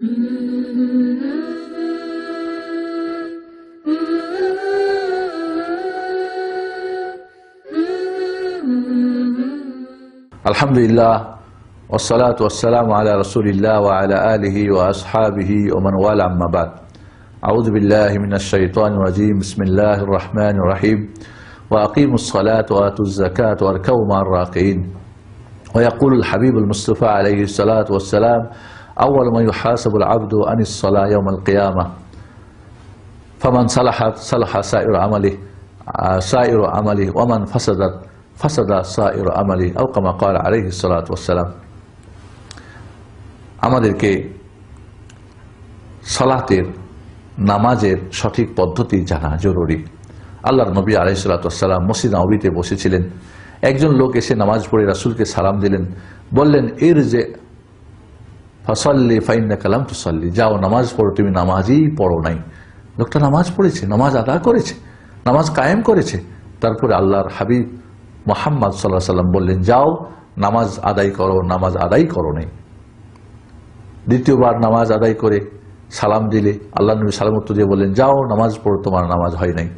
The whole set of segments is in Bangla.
আলহামদুলিল্লাহ ওয়াসসালাতু ওয়াসসালামু আলা রাসূলিল্লাহ ওয়া আলা আলিহি ওয়া আসহাবিহি ওয়া মান ওয়ালা আম্মা বাদ। আউযু বিল্লাহি মিনাশ শাইতানির রাজীম। বিসমিল্লাহির রহমানির রহিম। ওয়া আকিমুস সালাতা ওয়া আতুজ যাকাতা ওয়ারকাউ মা'আর রাকিঈন। ওয়া ইয়াকুলুল হাবিবুল মুস্তাফা আলাইহিস সালাতু ওয়াস সালাম আউয়ালু মা ইউহাসাবুল আবদু আনিস সালাহ ইয়াওমাল কিয়ামাহ ফামান সালাহাত সালাহা সাইরু আমালিহি ওয়া মান ফাসাদাত ফাসাদা সাইরু আমালি আও কামা ক্বালা আলাইহিস সালাতু ওয়াস সালাম। আমাদেরকে সালাতের নামাজের সঠিক পদ্ধতি জানা জরুরি। আল্লাহর নবী আলাইহিস সালাতু ওয়াস সালাম মসজিদ নববীতে বসেছিলেন। একজন লোক এসে নামাজ পড়ে রাসূলকে সালাম দিলেন, বললেন ইরজি ফাসাল্লি ফাইন্নাকা লাম তুসাল্লি, যাও নামাজ পড়ো, তুমি নামাজই পড়ো নাই। লোকটা নামাজ পড়েছে, নামাজ আদা করেছে, নামাজ কায়েম করেছে। তারপরে আল্লাহর হাবিব মুহাম্মদ সাল্লাল্লাহু আলাইহি ওয়াসাল্লাম বললেন, যাও নামাজ আদায় করো, নামাজ আদায় করো নাই। দ্বিতীয়বার নামাজ আদায় করে সালাম দিলে আল্লাহ নবী সালাম উত্তর দিয়ে বললেন, যাও নামাজ পড়ো, তোমার নামাজ হয় নাই।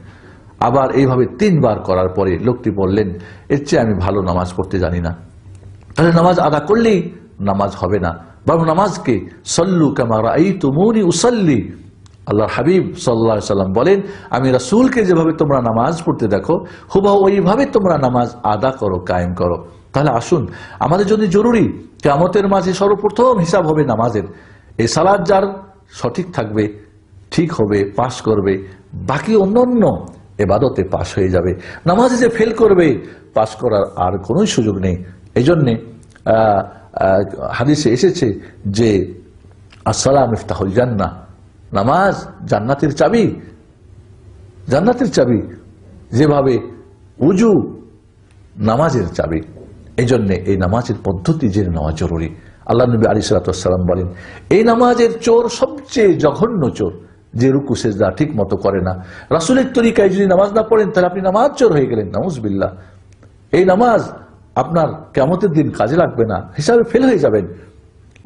আবার এইভাবে 3 বার করার পরে লোকটি বললেন, এর চেয়ে আমি ভালো নামাজ পড়তে জানি না। তাহলে নামাজ আদা করলেই নামাজ হবে না, বরং নামাজকে সল্লু কামা রাআইতুমুনি উসাল্লি, আল্লাহর হাবিব সাল্লাল্লাহু আলাইহি ওয়াসাল্লাম বলেন, আমি রাসূলকে যেভাবে তোমরা নামাজ পড়তে দেখো হুবহু ওইভাবে তোমরা নামাজ আদা করো, কায়েম করো। তাহলে আসুন, আমাদের জন্য জরুরি, কিয়ামতের মাঝে সর্বপ্রথম হিসাব হবে নামাজের। এই সালাত যার সঠিক থাকবে, ঠিক হবে, পাস করবে, বাকি অন্যান্য ইবাদতে পাস হয়ে যাবে। নামাজে যে ফেল করবে, পাস করার আর কোনো সুযোগ নেই। এই জন্যে হাদিসে এসেছে যে আসসালাম ইফতাহুল জান্নাহ, নামাজ জান্নাতের চাবি। জান্নাতের চাবি যেভাবে উজু নামাজের চাবি। এই জন্য এই নামাজের পদ্ধতি জেনে নেওয়া জরুরি। আল্লাহ নবী আলাইহিস সালাতু ওয়াস সালাম বলেন, এই নামাজের চোর সবচেয়ে জঘন্য চোর, যে রুকু সেজদা ঠিক মতো করে না। রাসূলের তরিকায় যদি নামাজ না পড়েন তাহলে আপনি নামাজ চোর হয়ে গেলেন, নাউযুবিল্লাহ। এই নামাজ আপনার কিয়ামতের দিন কাজে লাগবে না, হিসাবে ফেল হয়ে যাবেন।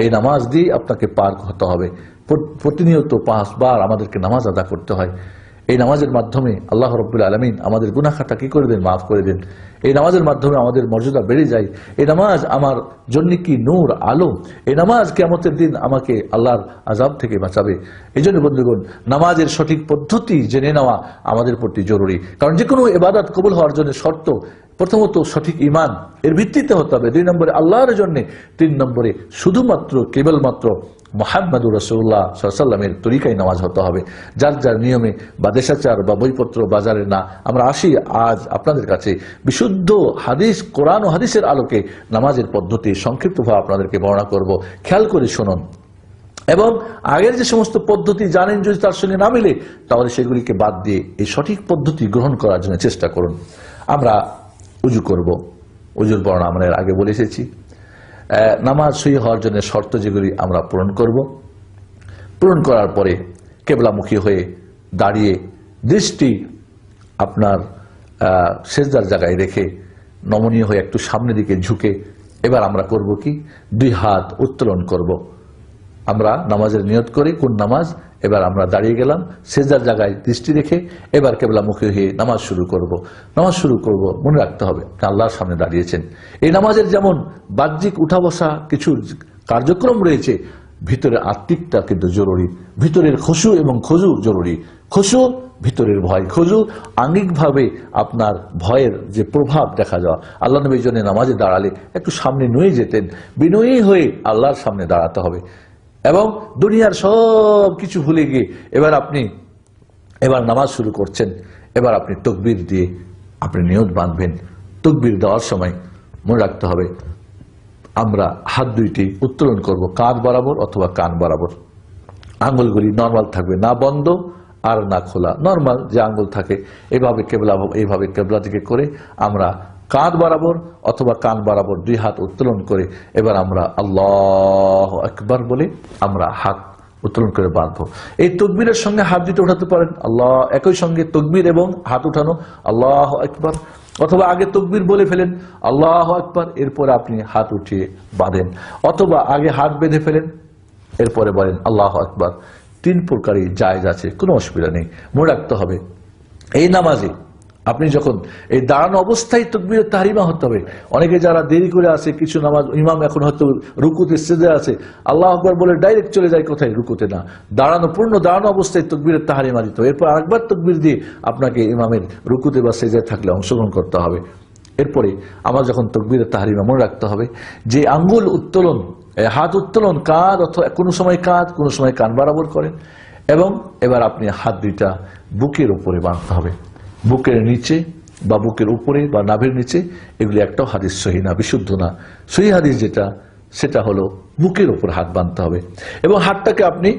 এই নামাজ দিয়ে আপনাকে পার হতে হবে। প্রতিনিয়ত 5 বার আমাদেরকে নামাজ আদা করতে হয়। এই নামাজের মাধ্যমে আল্লাহ রাব্বুল আলামিন আমাদের গুনাহ খাতা কি করে দেন, মাফ করে দেন। এই নামাজের মাধ্যমে আমাদের মর্যাদা বেড়ে যায়। এই নামাজ আমার জন্য কি নূর, আলো। এই নামাজ কিয়ামতের দিন আমাকে আল্লাহর আযাব থেকে বাঁচাবে। এই জন্য বন্ধুগণ, নামাজের সঠিক পদ্ধতি জেনে নেওয়া আমাদের প্রতি জরুরি। কারণ যে কোনো ইবাদত কবুল হওয়ার জন্য শর্ত প্রথমত সঠিক ঈমান, এর ভিত্তিতে হতে হবে। 2 নম্বরে আল্লাহর জন্য, 3 নম্বরে শুধুমাত্র কেবলমাত্র মুহাম্মদুর রাসূলুল্লাহ সাল্লাল্লাহু আলাইহি ওয়াসাল্লামের তরিকায় নামাজ হতে হবে, যার যার নিয়মে বা দেশাচার বা বইপত্র বাজারে না। আমরা আসি আজ আপনাদের কাছে বিশুদ্ধ হাদিস, কোরআন ও হাদিসের আলোকে নামাজের পদ্ধতি সংক্ষিপ্তভাবে আপনাদেরকে বর্ণনা করব। খেয়াল করে শুনুন এবং আগের যে সমস্ত পদ্ধতি জানেন যদি তার সঙ্গে না মিলে, তাহলে সেগুলিকে বাদ দিয়ে এই সঠিক পদ্ধতি গ্রহণ করার জন্য চেষ্টা করুন। আমরা উজু করব। উজুর বর্ণনা আমরা এর আগে বলে এসেছি। নামাজ সহি হওয়ার জন্য শর্ত যেগুলি আমরা পূরণ করব। পূরণ করার পরে কেবলামুখী হয়ে দাঁড়িয়ে দৃষ্টি আপনার সেজদার জায়গায় রেখে নমনীয় হয়ে একটু সামনের দিকে ঝুঁকে এবার আমরা করব কি, 2 হাত উত্তোলন করব। আমরা নামাজের নিয়ত করি কোন নামাজ, এবার আমরা দাঁড়িয়ে গেলাম সেজদার জায়গায় দৃষ্টি রেখে, এবার কেবলামুখী হয়ে নামাজ শুরু করব। নামাজ শুরু করব, মনে রাখতে হবে আল্লাহর সামনে দাঁড়িয়েছেন। এই নামাজের যেমন বাহ্যিক উঠা বসা কিছু কার্যক্রম রয়েছে, ভিতরের আত্মিকটা কিন্তু জরুরি। ভিতরের খুশু এবং খুজু জরুরি। খুশু ভিতরের ভয়, খুজু আঙ্গিকভাবে আপনার ভয়ের যে প্রভাব দেখা যাওয়া। আল্লাহ নবীর জন্য নামাজে দাঁড়ালে একটু সামনে নুয়ে যেতেন, বিনয়ী হয়ে আল্লাহর সামনে দাঁড়াতে হবে এবং দুনিয়ার সব কিছু ভুলে গিয়ে এবার নামাজ শুরু করছেন। এবার আপনি তাকবীর দিয়ে আপনি নিয়ত বাঁধবেন। তাকবীর দেওয়ার সময় মনে রাখতে হবে আমরা হাত 2টি উত্তোলন করব কাঁধ বরাবর অথবা কান বরাবর। আঙ্গুলগুলি নর্মাল থাকবে, না বন্ধ আর না খোলা, নর্মাল যে আঙ্গুল থাকে। এইভাবে কেবলা দিকে করে আমরা কাঁধ বরাবর অথবা কান বরাবর 2 হাত উত্তোলন করে এবার আমরা আল্লাহু আকবার বলে আমরা হাত উত্তোলন করে বাঁধবো। এই তাকবীরের সঙ্গে হাত 2টা উঠাতে পারেন, আল্লাহ, একই সঙ্গে তাকবীর এবং হাত উঠানো আল্লাহু আকবার, অথবা আগে তাকবীর বলে ফেলেন আল্লাহু আকবার, এরপর আপনি হাত উঠিয়ে বাঁধেন, অথবা আগে হাত বেঁধে ফেলেন এরপরে বলেন আল্লাহু আকবার। 3 প্রকারই জায়েজ আছে, কোনো অসুবিধা নেই। মনে রাখতে হবে এই নামাজে আপনি যখন এই দাঁড়ানো অবস্থায় তাকবীরে তাহরিমা হতে হবে। অনেকে যারা দেরি করে আসে, কিছু নামাজ ইমাম এখন হয়তো রুকুতে সিজদা আছে, আল্লাহু আকবার বলে ডাইরেক্ট চলে যায় কোথায়, রুকুতে না, দাঁড়ানো পূর্ণ দাঁড়ানো অবস্থায় তাকবীরে তাহরিমা দিতে হবে। এরপর আরেকবার তাকবীর দিয়ে আপনাকে ইমামের রুকুতে বা সিজদায় থাকলে অংশগ্রহণ করতে হবে। এরপরে আমরা যখন তাকবীরে তাহরিমা মনে রাখতে হবে যে আঙ্গুল উত্তোলন, হাত উত্তোলন, কাঁধ অথবা কোনো সময় কাঁধ কোনো সময় কান বরাবর করেন, এবং এবার আপনি হাত দুইটা বুকের উপরে বাঁধতে হবে, বুকের নিচে বা বুকের উপরে বা নাভির নিচে। এগুলি একটাও হাদিস সহি না, বিশুদ্ধ না। সহি হাদিস যেটা সেটা হলো বুকের উপর হাত বাঁধতে হবে, এবং হাতটাকে আপনি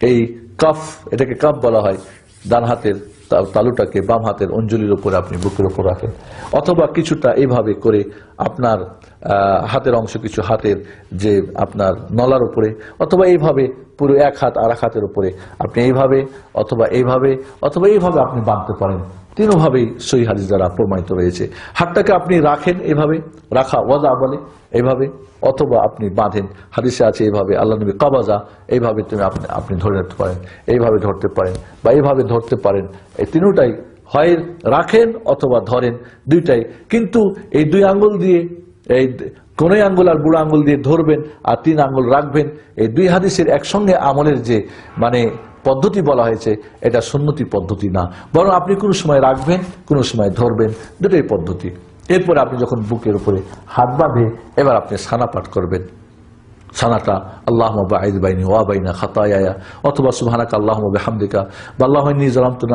এই কাফ, এটাকে কাফ বলা হয়, ডান হাতের তালুটাকে বাম হাতের অঞ্জলির উপরে আপনি বুকের উপর রাখেন, অথবা কিছুটা এইভাবে করে আপনার হাতের অংশ কিছু হাতের যে আপনার নলার উপরে, অথবা এইভাবে পুরো এক হাত আর এক হাতের উপরে আপনি এইভাবে অথবা এইভাবে অথবা এইভাবে আপনি বাঁধতে পারেন। তিনভাবেই সহিহ হাদিস দ্বারা প্রমাণিত রয়েছে। হাতটাকে আপনি রাখেন, এভাবে রাখা ওয়াজা বলে, এইভাবে, অথবা আপনি বাঁধেন, হাদিসে আছে এইভাবে, আল্লাহ নবী কাবাজা, এইভাবে আপনি ধরে রাখতে পারেন, এইভাবে ধরতে পারেন বা এইভাবে ধরতে পারেন। এই তিনটাই হয় রাখেন অথবা ধরেন, দুইটাই। কিন্তু এই 2 আঙ্গুল দিয়ে, এই কোনই আঙ্গুল আর বুড়ো আঙ্গুল দিয়ে ধরবেন আর 3 আঙ্গুল রাখবেন, এই 2 হাদিসের একসঙ্গে আমলের যে মানে পদ্ধতি বলা হয়েছে, এটা সুন্নতি পদ্ধতি না, বরং আপনি কোনো সময় রাখবেন কোনো সময় ধরবেন, দুটোই পদ্ধতি। এরপরে আপনি যখন বুকের উপরে হাত বাঁধে এবার আপনি সানা পাঠ করবেন। সানাটা আল্লাহুম্মা বাঈদ বাইনি ওয়া বাইনা খাতায়ায়া, অথবা সুবহানাকা আল্লাহুম্মা বিহামদিকা, বা আল্লাহুম্মা ইন্নী যালামতু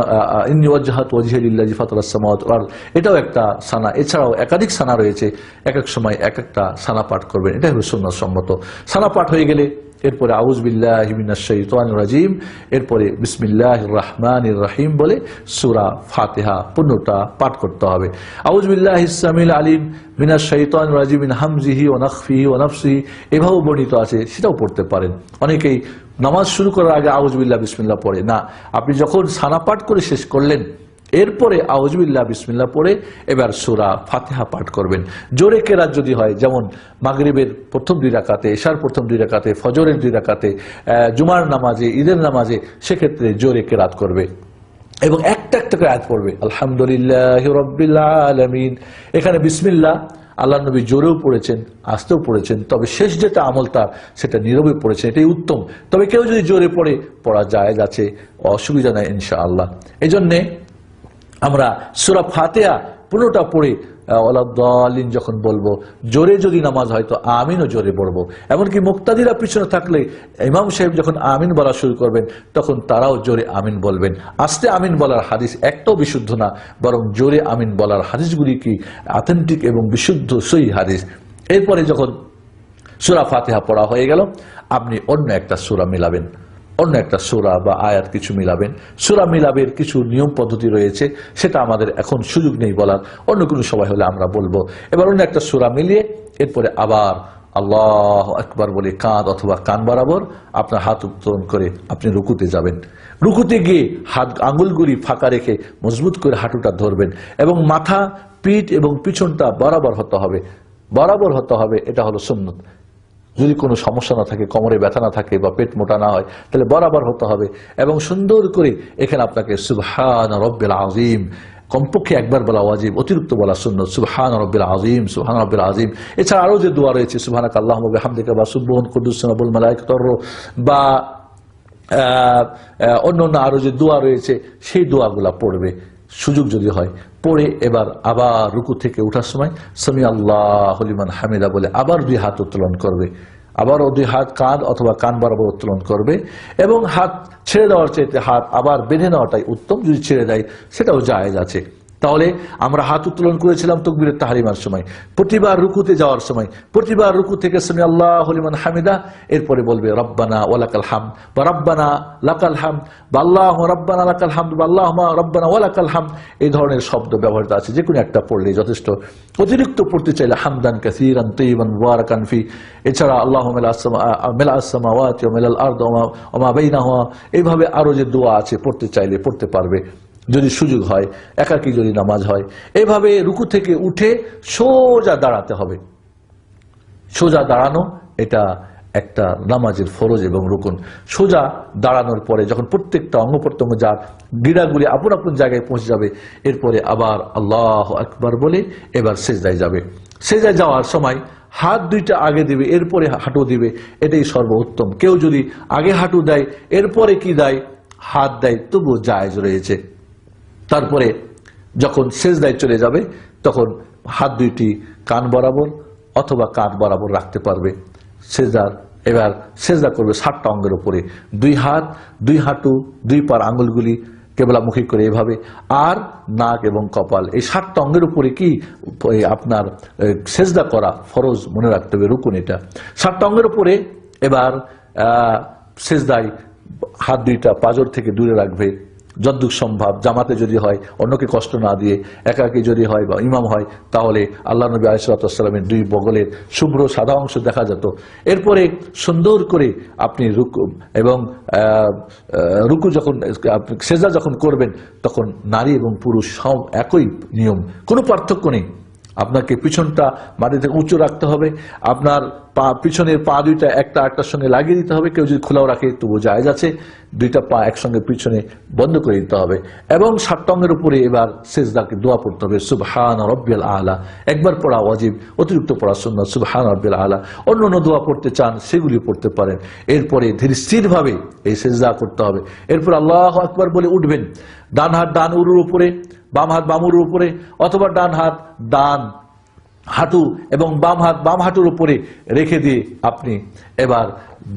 ইন্নী ওয়াজজাহতু ওয়াজহিয়া লিল্লাযী ফাতারাস সামাওয়াতি ওয়াল আরদ। এটাও একটা সানা। এছাড়াও একাধিক সানা রয়েছে, এক এক সময় এক একটা সানা পাঠ করবেন, এটা হলো সুন্নাত সম্মত। সানা পাঠ হয়ে গেলে এরপরে আউযু বিল্লাহি মিনাশ শাইতানির রাজিম, এরপরে বিসমিল্লাহির রহমানির রহিম বলে সূরা ফাতিহা পূর্ণটা পাঠ করতে হবে। আউযু বিল্লাহিস সামিল আলিম মিনাশ শাইতানির রাজিম মিন হামজিহি ওয়া নাফখিহি ওয়া নাফসিহি, এভাবেও বর্ণিত আছে, সেটাও পড়তে পারেন। অনেকেই নামাজ শুরু করার আগে আউযু বিল্লাহ বিসমিল্লাহ পড়ে না, আপনি যখন সানা পাঠ করে শেষ করলেন এরপরে আউযু বিল্লাহ বিসমিল্লাহ পড়ে এবার সূরা ফাতিহা পাঠ করবেন। জোরে কেরাত যদি হয়, যেমন মাগরিবের প্রথম 2 রাকাতে, ইশার প্রথম 2 রাকাতে, ফজরের 2 রাকাতে, জুমার নামাজে, ঈদের নামাজে, সেক্ষেত্রে জোরে কেরাত করবে এবং একটা একটা করে আয়াত পড়বে। আলহামদুলিল্লাহি রাব্বিল আলামিন, এখানে বিসমিল্লাহ আল্লাহ নবী জোরেও পড়েছেন, আস্তেও পড়েছেন, তবে শেষ যেটা আমল তার সেটা নীরবে পড়েছেন, এটাই উত্তম। তবে কেউ যদি জোরে পড়া জায়েজ আছে, অসুবিধা নাই ইনশাআল্লাহ। এই জন্যে আমরা সূরা ফাতিহা পুরোটা পড়ে ওয়ালাদ-দালিন যখন বলবো, জোরে যদি নামাজ হয় তো আমিনও জোরে পড়বো। এমনকি মুক্তাদিরা পিছনে থাকলে ইমাম সাহেব যখন আমিন বলা শুরু করবেন তখন তারাও জোরে আমিন বলবেন। আস্তে আমিন বলার হাদিস একটাও বিশুদ্ধ না, বরং জোরে আমিন বলার হাদিসগুলি কি অথেন্টিক এবং বিশুদ্ধ সহিহ হাদিস। এরপরে যখন সূরা ফাতিহা পড়া হয়ে গেল, আপনি অন্য একটা সূরা মিলাবেন, অন্য একটা সূরা বা আয়াত কিছু মিলাবেন। সূরা মিলাবের কিছু নিয়ম পদ্ধতি রয়েছে, সেটা আমাদের এখন সুযোগ নেই বলার, অন্য কোনো সময় হলে আমরা বলবো। এবার অন্য একটা সূরা মিলিয়ে এরপরে আবার আল্লাহু আকবার বলে কাঁধ অথবা কান বরাবর আপনার হাত উত্তোলন করে আপনি রুকুতে যাবেন। রুকুতে গিয়ে হাত আঙ্গুলগুলি ফাঁকা রেখে মজবুত করে হাঁটুটা ধরবেন এবং মাথা, পিঠ এবং পিছনটা বরাবর হতে হবে, বরাবর হতে হবে। এটা হলো সুন্নত। যদি কোনো সমস্যা না থাকে, কোমরে ব্যথা না থাকে বা পেট মোটা না হয়, তাহলে বরাবর হতে হবে। এবং সুন্দর করে এখানে আপনাকে সুবহান রব্বিল আযীম কমপক্ষে একবার বলা ওয়াজিব, অতিরিক্ত বলা সুন্নাত। সুবহান রব্বিল আযীম, সুবহান রব্বিল আযীম। এছাড়া আরো যে দোয়া রয়েছে, সুবহানাকা আল্লাহুম্মা বিহামদিকা বা সুবহান কুদ্দুস রাব্বুল মালায়েকাতুর রূহ, বা অন্য আরো যে দোয়া রয়েছে সেই দোয়াগুলা পড়বে সুযোগ যদি হয়। পড়ে এবার আবার রুকু থেকে ওঠার সময় সামি আল্লাহু লিমান হামিদা বলে আবার 2 হাত উত্তোলন করবে, আবারও 2 হাত কাঁধ অথবা কান বরাবর উত্তোলন করবে। এবং হাত ছেড়ে দেওয়ার চাইতে হাত আবার বেঁধে নেওয়াটাই উত্তম, যদি ছেড়ে দেয় সেটাও জায়েজ আছে। তাহলে আমরা হাত উত্তোলন করেছিলাম তাকবীরুত তাহরিমার সময়, প্রতিবার রুকুতে যাওয়ার সময়, প্রতিবার রুকু থেকে সামি আল্লাহু লিমান হামিদা, এরপরে বলবে রব্বানা ওয়ালাকাল হামদ বা রব্বানা লাকাল হামদ বা আল্লাহুম্মা রব্বানা লাকাল হামদ বা আল্লাহুম্মা রব্বানা ওয়ালাকাল হামদ। এই ধরনের শব্দ ব্যবহৃত আছে, যে কোনো একটা পড়লেই যথেষ্ট। অতিরিক্ত পড়তে চাইলে হামদান কাসীরান তাইয়িবান মুবারাকান ফি, এছাড়া আল্লাহুম্মা মিলাস সামাওয়াতি ওয়া মিলাল আরদি ওয়া মা বাইনাহুমা, এইভাবে আরো যে দোয়া আছে পড়তে চাইলে পড়তে পারবে যদি সুযোগ হয়, একাকী যদি নামাজ হয়। এইভাবে রুকু থেকে উঠে সোজা দাঁড়াতে হবে। সোজা দাঁড়ানো এটা একটা নামাজের ফরজ এবং রুকুন। সোজা দাঁড়ানোর পরে যখন প্রত্যেকটা অঙ্গ প্রত্যঙ্গ যার গিরাগুলি আপন আপন জায়গায় পৌঁছে যাবে, এরপরে আবার আল্লাহু আকবার বলে এবার সিজদায় যাবে। সিজদায় যাওয়ার সময় হাত দুইটা আগে দিবে, এরপরে হাঁটু দিবে, এটাই সর্বোত্তম। কেউ যদি আগে হাঁটু দেয় এরপরে কি দেয়, হাত দেয়, তবুও জায়েজ রয়েছে। তারপরে যখন সিজদায় চলে যাবে তখন হাত দুইটি কান বরাবর অথবা কাঁধ বরাবর রাখতে পারবে। সিজদার এবার সিজদা করবে 7টা অঙ্গের উপরে, 2 হাত, 2 হাঁটু, 2 পার আঙ্গুলগুলি কেবলামুখী করে এভাবে, আর নাক এবং কপাল, এই 7টা অঙ্গের উপরে কি আপনার সিজদা করা ফরজ, মনে রাখতে হবে, রুকুন এটা। 7টা অঙ্গের উপরে এবার সিজদায় হাত দুইটা পাঁজর থেকে দূরে রাখবে যতদূর সম্ভব। জামাতে যদি হয়, অন্যকে কষ্ট না দিয়ে, একাকী যদি হয় বা ইমাম হয়, তাহলে আল্লাহ নবী আলাইহিস সালামের 2 বগলের শুভ্র সাদা অংশ দেখা যেত। এরপরে সুন্দর করে আপনি রুকু এবং রুকু যখন সিজদা যখন করবেন তখন নারী এবং পুরুষ সব একই নিয়ম, কোনো পার্থক্য নেই। আপনাকে পিছনটা মাটি থেকে উঁচু রাখতে হবে, আপনার পিছনের পা দুইটা একটা একটার সঙ্গে লাগিয়ে দিতে হবে। কেউ যদি খোলাও রাখে তবু জায়েজ আছে, 2টা পা একসঙ্গে পিছনে বন্ধ করে দিতে হবে। এবং 7টা অঙ্গের উপরে এবার সিজদাকে দোয়া পড়তে হবে, সুবহান রাব্বিল আলা, একবার পড়া ওয়াজিব, অতিরিক্ত পড়া সুন্নাত, সুবহান রাব্বিল আলা। অন্য দোয়া পড়তে চান সেগুলি পড়তে পারেন। এরপরে ধীর স্থির ভাবে এই সিজদা করতে হবে। এরপর আল্লাহু আকবার বলে উঠবেন। ডান হাত ডান উরুর উপরে, বাম হাত বাম উরুর উপরে, অথবা ডান হাত ডান হাঁটু এবং বাম হাত বাম হাঁটুর উপরে রেখে দিয়ে আপনি এবার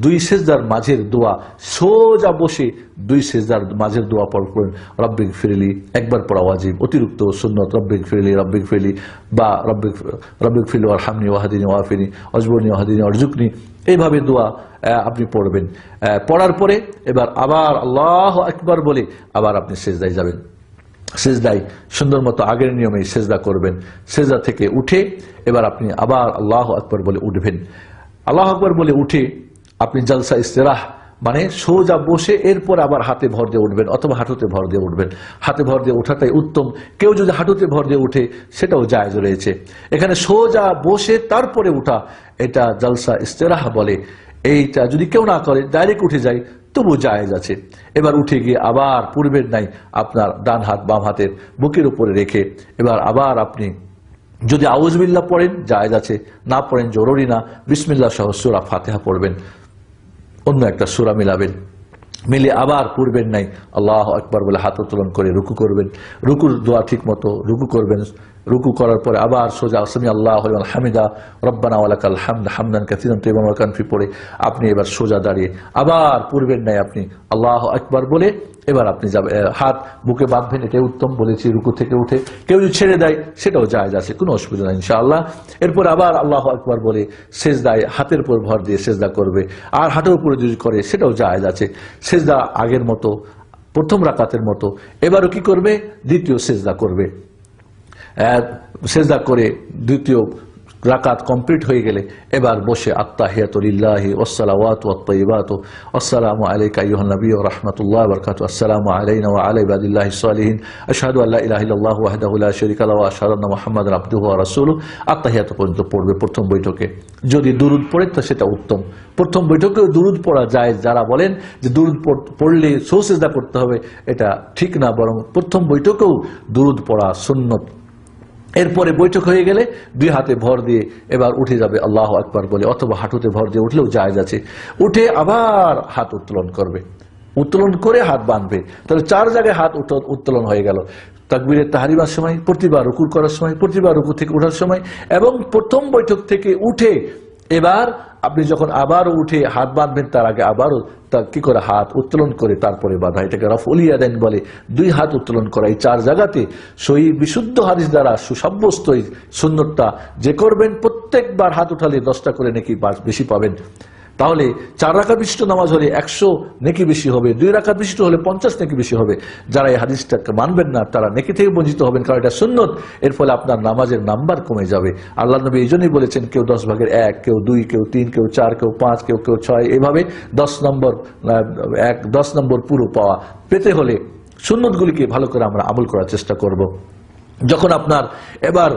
2 সিজদার মাঝের দোয়া, সোজা বসে 2 সিজদার মাঝের দোয়া পড়বেন। রব্বিক ফিরলি একবার পড়া ওয়াজিব, অতিরিক্ত সুন্নত, রব্বিক ফিরলি বা রব্বিক ফিরলি ওয়ারহামনি ওয়াহদিনি ওয়াফিনি ওয়াজবুরনি ওয়াহদিনি ওয়ারজুকনি, এইভাবে দোয়া আপনি পড়বেন। পড়ার পরে এবার আবার আল্লাহু আকবার বলে আবার আপনি সিজদায় যাবেন। সিজদায় সুন্দর মতো আগের নিয়মে সিজদা করবেন। সিজদা থেকে উঠে এবার আপনি আবার আল্লাহু আকবার বলে উঠবেন। আল্লাহু আকবার বলে উঠে আপনি জালসা ইস্তিরাহ মানে সোজা বসে এরপর আবার হাতে ভর দিয়ে উঠবেন অথবা হাঁটুতে ভর দিয়ে উঠবেন। হাতে ভর দিয়ে ওঠাটাই উত্তম। কেউ যদি হাঁটুতে ভর দিয়ে উঠে সেটাও জায়েজ রয়েছে। এখানে সোজা বসে তারপরে উঠা, এটা জালসা ইস্তিরাহ বলে। এইটা যদি কেউ না করে, ডাইরেক্ট উঠে যায়, তবু জায়েজ আছে। এবার উঠে গিয়ে আবার পূর্বের নাই আপনার ডান হাত বাম হাতের বুকের উপরে রেখে এবার আবার আপনি যদি আউযুবিল্লাহ পড়েন জায়েজ আছে, না পড়েন জরুরি না, বিসমিল্লাহ সহ সূরা ফাতিহা পড়বেন, অন্য একটা সূরা মিলাবেন, মিলে আবার পূর্বের নাই আল্লাহু আকবার বলে হাত উত্তোলন করে রুকু করবেন। রুকুর দোয়া ঠিক মতো রুকু করবেন। রুকু করার পরে আবার সোজা সামি আল্লাহু লিমান হামিদা রব্বানা ওয়ালাকাল হামদ হামদান কাসীরান তাইয়্যিবান মুবারাকান ফি পড়ে আপনি এবার সোজা দাঁড়িয়ে আবার পূর্বের নাই আপনি আল্লাহু আকবার বলে এবার আপনি যাবেন, হাত বুকে বাঁধবেন, এটাই উত্তম বলেছি। রুকু থেকে উঠে কেউ যদি ছেড়ে দেয় সেটাও জায়েজ আছে, কোনো অসুবিধা নেই ইনশাআল্লাহ। এরপর আবার আল্লাহু আকবার বলে সিজদায় হাতের উপর ভর দিয়ে সিজদা করবে, আর হাঁটুর উপরে যদি করে সেটাও জায়েজ আছে। সিজদা আগের মতো, প্রথম রাকাতের মতো এবারও কি করবে, দ্বিতীয় সিজদা করবে। সিজদা করে দ্বিতীয় রাকাত কমপ্লিট হয়ে গেলে এবার বসে আত্তাহিয়াতু লিল্লাহি ওয়াসসালাওয়াতু ওয়াত-তাইয়্যিবাতু আসসালামু আলাইকা আইয়ুহান নাবিয়্যু ওয়া রাহমাতুল্লাহি ওয়া বারাকাতুহু আসসালামু আলাইনা ওয়া আলা ইবাদিল্লাহিস সালিহিন আশহাদু আল্লা ইলাহা ইল্লাল্লাহু ওয়াহদাহু লা শারীকা লাহু ওয়া আশহাদু আন্না মুহাম্মাদান আবদুহু ওয়া রাসূলুহু। আত্তাহিয়াতু পর্যন্ত পড়বে প্রথম বৈঠকে। যদি দুরূদ পড়ে তো সেটা উত্তম। প্রথম বৈঠকেও দুরূদ পড়া যায়। যারা বলেন যে দুরূদ পড়লে সুজদা করতে হবে, এটা ঠিক না, বরং প্রথম বৈঠকেও দুরূদ পড়া সুন্নত। এরপরে বৈঠক হয়ে গেলে 2 হাতে ভর দিয়ে এবার উঠে যাবে আল্লাহু আকবার বলে, অথবা হাঁটুতে ভর দিয়ে উঠলেও জায়েজ আছে। উঠে আবার হাত উত্তোলন করবে, উত্তোলন করে হাত বাঁধবে। তাহলে 4 জায়গায় হাত উত্তোলন হয়ে গেল। তাকবীরের তাহরিমার সময়, প্রতিবার রুকু করার সময়, প্রতিবার রুকু থেকে ওঠার সময়, এবং প্রথম বৈঠক থেকে উঠে এবার আপনি যখন আবার উঠে হাত বাঁধবেন তার আগে আবারও কি করে হাত উত্তোলন করে তারপরে বাঁধা, এটাকে রাফউল ইয়াদাইন বলে। 2 হাত উত্তোলন করা। এই 4 জায়গাতে সহিহ বিশুদ্ধ হাদিস দ্বারা সুসাব্যস্ত এই সুন্নতটা যে করবেন, প্রত্যেকবার হাত উঠালে 10টা করে নেকি বেশি পাবেন। তাহলে 4 রাকাত বিশিষ্ট নামাজ হলে 100 নেকি বেশি হবে, 2 রাকাত বিশিষ্ট হলে 50 নেকি বেশি হবে। যারা এই হাদিসটাকে মানবেন না তারা নেকি থেকে বঞ্চিত হবেন, কারণ এটা সুন্নত। এর ফলে আপনার নামাজের নাম্বার কমে যাবে। আল্লাহ নবী এই জন্যই বলেছেন, কেউ 10 ভাগের 1, কেউ 2, কেউ 3, কেউ 4, কেউ 5, কেউ 6, এভাবে 10 নম্বর পুরো পেতে হলে সুন্নতগুলিকে ভালো করে আমরা আমল করার চেষ্টা করব। যখন আপনার এবার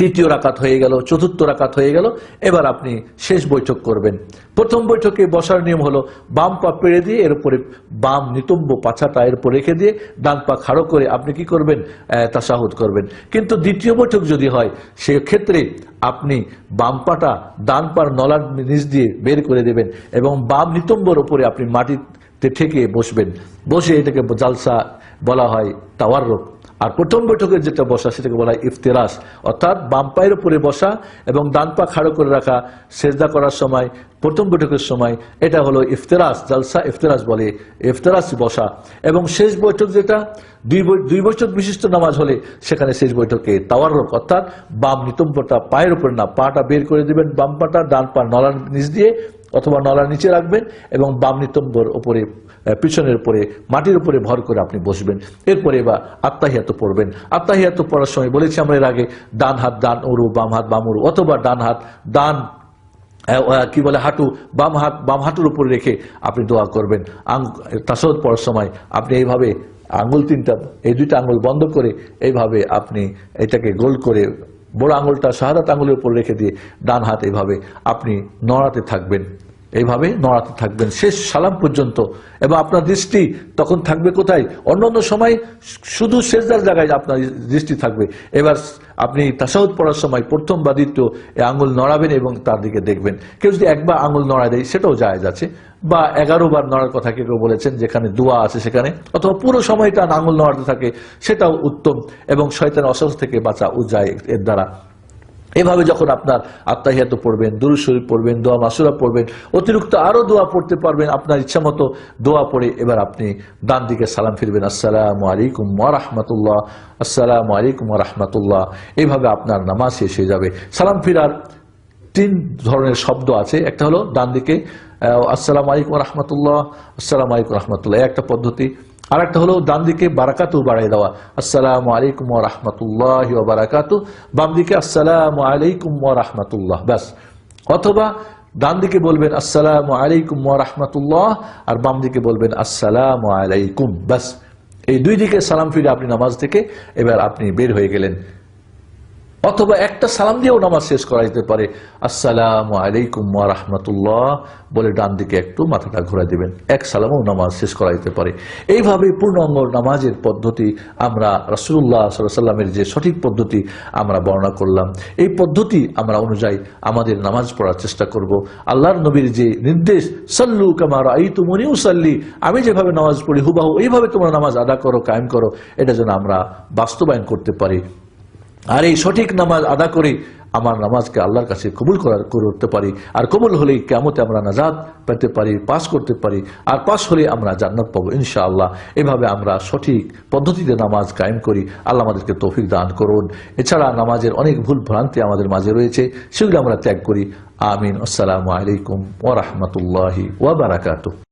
তৃতীয় রাকাত হয়ে গেল, চতুর্থ রাকাত হয়ে গেল, এবার আপনি শেষ বৈঠক করবেন। প্রথম বৈঠকে বসার নিয়ম হলো বাম পা পেড়ে দিয়ে এর উপরে বাম নিতম্ব পাছাটা এর উপর রেখে দিয়ে ডান পা খাড়ো করে আপনি কি করবেন, তাশাহুদ করবেন। কিন্তু দ্বিতীয় বৈঠক যদি হয় সেক্ষেত্রে আপনি বাম পাটা ডান পার নলার নিচ দিয়ে বের করে দেবেন এবং বাম নিতম্বর উপরে আপনি মাটিতে ঠেকে বসবেন। বসে এটাকে জালসা বলা হয় তাওয়াররুক। আর প্রথম বৈঠকের যেটা বসা সেটাকে বলা হয় ইফতিরাস, অর্থাৎ বাম পায়ের উপরে বসা এবং ডান পা খাড়ো করে রাখা সেজদা করার সময়, প্রথম বৈঠকের সময়, এটা হলো ইফতিরাস, জালসা ইফতিরাস বলে, ইফতিরাস বসা। এবং শেষ বৈঠক যেটা দুই বৈঠক বিশিষ্ট নামাজ হলে সেখানে শেষ বৈঠকে তাওয়াররুক, অর্থাৎ বাম নিতম্বটা পায়ের উপরে না, পাটা বের করে দিবেন, বাম পাটা ডান পা নলার নিচ দিয়ে অথবা নলার নিচে রাখবেন এবং বাম নিতম্বর উপরে পিছনের উপরে মাটির উপরে ভর করে আপনি বসবেন। এরপরে বা আত্তাহিয়াত পড়বেন। আত্তাহিয়াত পড়ার সময় বলেছি আমরা এর আগে, ডান হাত ডান উরু, বাম হাত বাম উরু, অথবা ডান হাত ডান কি বলে হাঁটু, বাম হাত বাম হাঁটুর উপরে রেখে আপনি দোয়া করবেন। তাশাহুদ পড়ার সময় আপনি এইভাবে আঙ্গুল তিনটা, এই দুইটা আঙ্গুল বন্ধ করে এইভাবে আপনি এটাকে গোল করে বড় আঙুলটা শাহাদাত আঙুলের উপর রেখে দিয়ে ডান হাত এইভাবে আপনি নড়াতে থাকবেন, এইভাবে নড়াতে থাকবেন শেষ সালাম পর্যন্ত। এবং আপনার দৃষ্টি তখন থাকবে কোথায়? অন্যান্য সময় শুধু সেজদার জায়গায় আপনার দৃষ্টি থাকবে। এবার আপনি তাশাহুদ পড়ার সময় প্রথম বা দ্বিতীয় আঙুল নড়াবেন এবং তার দিকে দেখবেন। কেউ যদি একবার আঙুল নড়া দেয় সেটাও জায়েজ আছে, বা 11 বার নড়ার কথা কেউ বলেছেন যেখানে দোয়া আছে সেখানে, অথবা পুরো সময়টা আঙুল নড়াতে থাকে, সেটাও উত্তম এবং শয়তানের অসুস্থ থেকে বাঁচা যায় এর দ্বারা। এভাবে যখন আপনার আত্তাহিয়াত পড়বেন, দুরূদ শরীফ পড়বেন, দোয়া মাসুরা পড়বেন, অতিরিক্ত আরো দোয়া পড়তে পারবেন আপনার ইচ্ছা মতো দোয়া পড়ে এবার আপনি ডান দিকে সালাম ফিরবেন, আসসালামু আলাইকুম ওয়া রাহমাতুল্লাহ, আসসালামু আলাইকুম ওয়া রাহমাতুল্লাহ। এইভাবে আপনার নামাজ শেষ হয়ে যাবে। সালাম ফিরার 3 ধরনের শব্দ আছে। একটা হলো ডান দিকে আসসালামু আলাইকুম ওয়া রাহমাতুল্লাহ, আসসালামু আলাইকুম ওয়া রাহমাতুল্লাহ, একটা পদ্ধতি। আর একটা হলো ডান দিকে বারাকাতু বাড়াই দেওয়া, আসসালামু আলাইকুম ওয়া রাহমাতুল্লাহি ওয়া বারাকাতু, বাম দিকে আসসালামু আলাইকুম ওয়া রাহমাতুল্লাহ, ব্যাস। অথবা ডান দিকে বলবেন আসসালামু আলাইকুম ওয়া রাহমাতুল্লাহ আর বাম দিকে বলবেন আসসালামু আলাইকুম, ব্যাস। এই দুই দিকে সালাম ফিরে আপনি নামাজ থেকে এবার আপনি বের হয়ে গেলেন। অথবা একটা সালাম দিয়েও নামাজ শেষ করা যেতে পারে, আসসালামু আলাইকুম ওয়া রাহমাতুল্লাহ বলে ডান দিকে একটু মাথাটা ঘুরে দিবেন, এক সালামেও নামাজ শেষ করা যেতে পারে। এইভাবে পূর্ণাঙ্গ নামাজের পদ্ধতি আমরা রাসূলুল্লাহ সাল্লাল্লাহু আলাইহি ওয়াসাল্লামের যে সঠিক পদ্ধতি আমরা বর্ণনা করলাম, এই পদ্ধতি আমরা অনুযায়ী আমাদের নামাজ পড়ার চেষ্টা করব। আল্লাহর নবীর যে নির্দেশ, সাল্লু কামা রাআইতুমুনি উসাল্লি, আমি যেভাবে নামাজ পড়ি হুবহু এইভাবে তোমরা নামাজ আদা করো, কায়েম করো, এটা যেন আমরা বাস্তবায়ন করতে পারি। আর এই সঠিক নামাজ আদা করে আমার নামাজকে আল্লাহর কাছে কবুল করতে পারি। আর কবুল হলেই কিয়ামতে আমরা নাজাত পেতে পারি, পাস করতে পারি। আর পাস হলে আমরা জান্নাত পাবো ইনশাআল্লাহ। এভাবে আমরা সঠিক পদ্ধতিতে নামাজ কায়েম করি। আল্লাহ আমাদেরকে তৌফিক দান করুন। এছাড়া নামাজের অনেক ভুল ভ্রান্তি আমাদের মাঝে রয়েছে, সেগুলো আমরা ত্যাগ করি। আমিন। আসসালামু আলাইকুম ওয়া রাহমাতুল্লাহি ওয়া বারাকাতুহু।